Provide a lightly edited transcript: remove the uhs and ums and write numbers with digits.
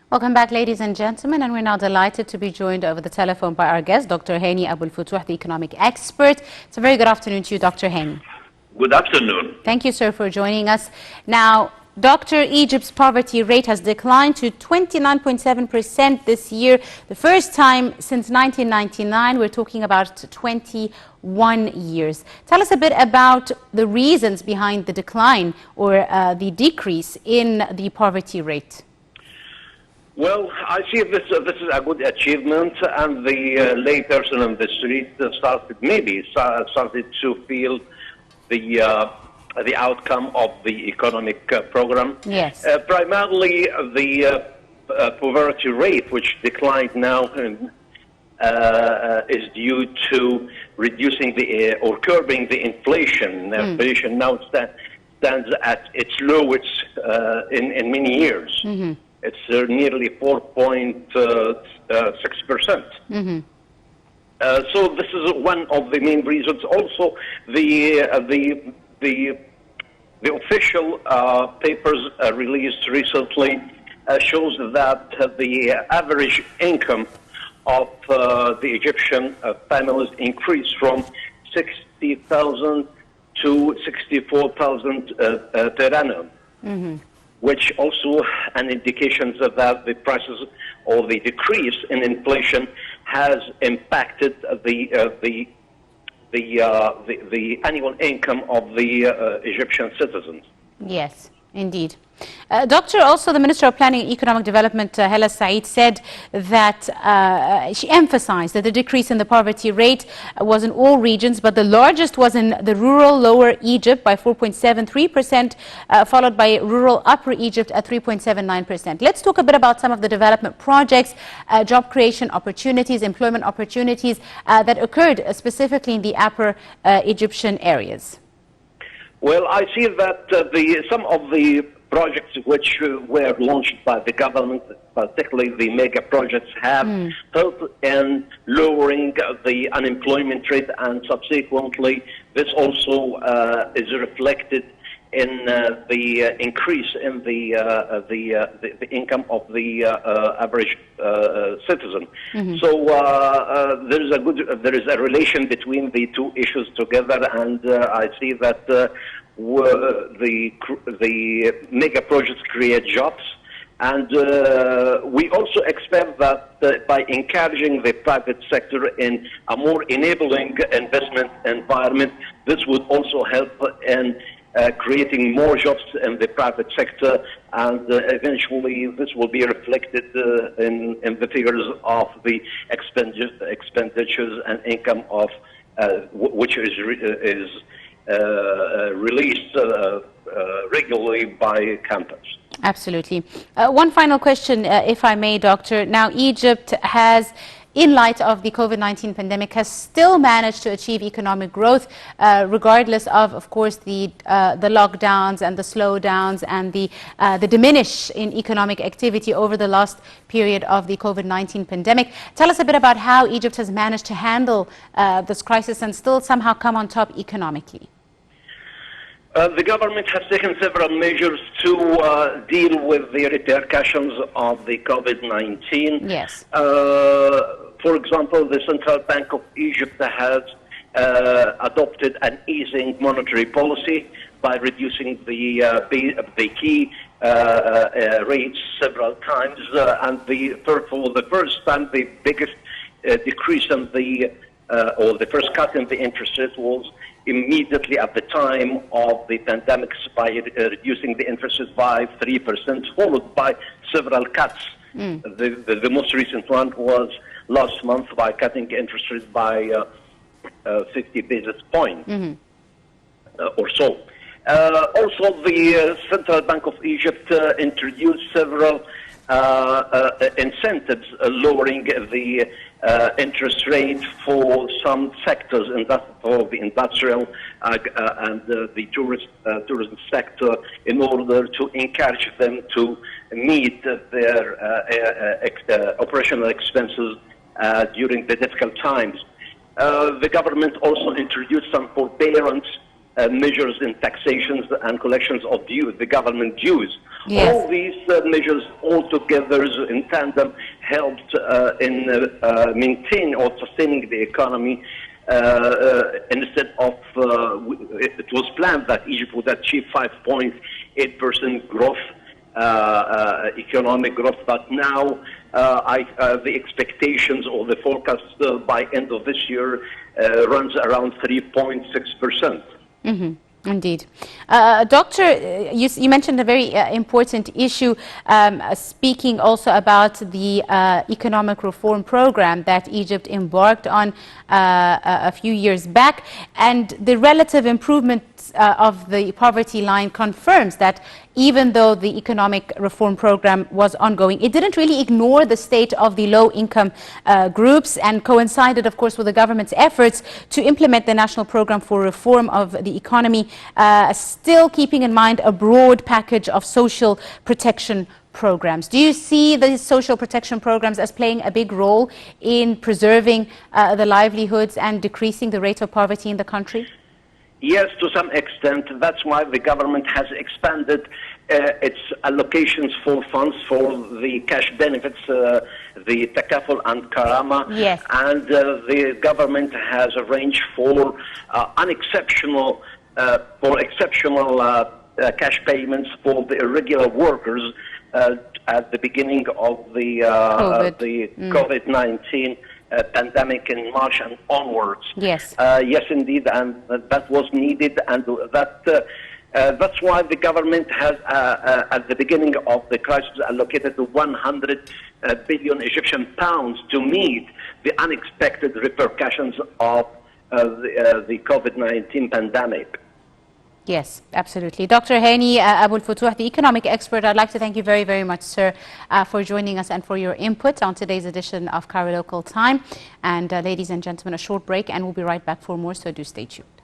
Welcome back, ladies and gentlemen, and we're now delighted to be joined over the telephone by our guest, Dr. Hany Fotouh, the economic expert. It's a very good afternoon to you, Dr. Hany. Good afternoon. Thank you, sir, for joining us. Now, Dr. Egypt's poverty rate has declined to 29.7% this year, the first time since 1999. We're talking about 21 years. Tell us a bit about the reasons behind the decline or the decrease in the poverty rate. Well, I see this is a good achievement, and the lay person on the street started to feel the outcome of the economic program. Yes. Primarily, the poverty rate, which declined now, is due to reducing or curbing the inflation. Inflation now stands at its lowest in many years. Mm-hmm. It's nearly 4.6%. So this is one of the main reasons. Also, the official papers released recently shows that the average income of the Egyptian families increased from 60,000 to 64,000 per annum. Mm-hmm. Which also an indication that the prices or the decrease in inflation has impacted the annual income of the Egyptian citizens. Yes, indeed. Doctor, also the Minister of Planning and Economic Development, Hala Said, said that she emphasized that the decrease in the poverty rate was in all regions, but the largest was in the rural Lower Egypt by 4.73%, followed by rural Upper Egypt at 3.79%. Let's talk a bit about some of the development projects, job creation opportunities, employment opportunities that occurred specifically in the Upper Egyptian areas. Well, I see that some of the projects which were launched by the government, particularly the mega projects, have helped in lowering the unemployment rate, and subsequently this also is reflected in the increase in the income of the average citizen. Mm-hmm. So there is a relation between the two issues together, and I see that the mega projects create jobs, and we also expect that by encouraging the private sector in a more enabling investment environment, this would also help in creating more jobs in the private sector, and eventually this will be reflected in the figures of the expenditures and income of which is released regularly by campus. Absolutely. One final question, if I may, Doctor. Now, Egypt has, in light of the COVID-19 pandemic, has still managed to achieve economic growth, regardless of course, the lockdowns and the slowdowns and the diminish in economic activity over the last period of the COVID-19 pandemic. Tell us a bit about how Egypt has managed to handle this crisis and still somehow come on top economically. The government has taken several measures to deal with the repercussions of the COVID-19. Yes. For example, the Central Bank of Egypt has adopted an easing monetary policy by reducing the key rates several times, and for the first time, the biggest decrease in or the first cut in the interest rate was immediately at the time of the pandemic by reducing the interest rate by 3%, followed by several cuts. The most recent one was last month by cutting interest rates by 50 basis points or so. Also, the Central Bank of Egypt introduced several incentives lowering the interest rate for some sectors, for the industrial and the tourism sector, in order to encourage them to meet their operational expenses during the difficult times. The government also introduced some forbearance measures in taxations and collections of dues, the government dues. Yes. All these measures altogether in tandem helped in maintaining or sustaining the economy. Instead of, it was planned that Egypt would achieve 5.8% growth, economic growth, but now the expectations or the forecast by end of this year runs around 3.6%. Indeed. Doctor, you mentioned a very important issue, speaking also about the economic reform program that Egypt embarked on a few years back, and the relative improvement of the poverty line confirms that even though the economic reform program was ongoing, it didn't really ignore the state of the low-income groups, and coincided, of course, with the government's efforts to implement the national program for reform of the economy, still keeping in mind a broad package of social protection programs. Do you see the social protection programs as playing a big role in preserving the livelihoods and decreasing the rate of poverty in the country? Yes, to some extent. That's why the government has expanded its allocations for funds for the cash benefits, the Takaful and Karama. Yes. And the government has arranged for exceptional cash payments for the irregular workers at the beginning of the COVID-19 pandemic in March and onwards. Yes. Yes, indeed, and that was needed, and that's why the government has, at the beginning of the crisis, allocated 100 billion Egyptian pounds to meet the unexpected repercussions of the COVID-19 pandemic. Yes, absolutely. Dr. Hany Aboul Fotouh, the economic expert, I'd like to thank you very, very much, sir, for joining us and for your input on today's edition of Cairo Local Time. And ladies and gentlemen, a short break, and we'll be right back for more, so do stay tuned.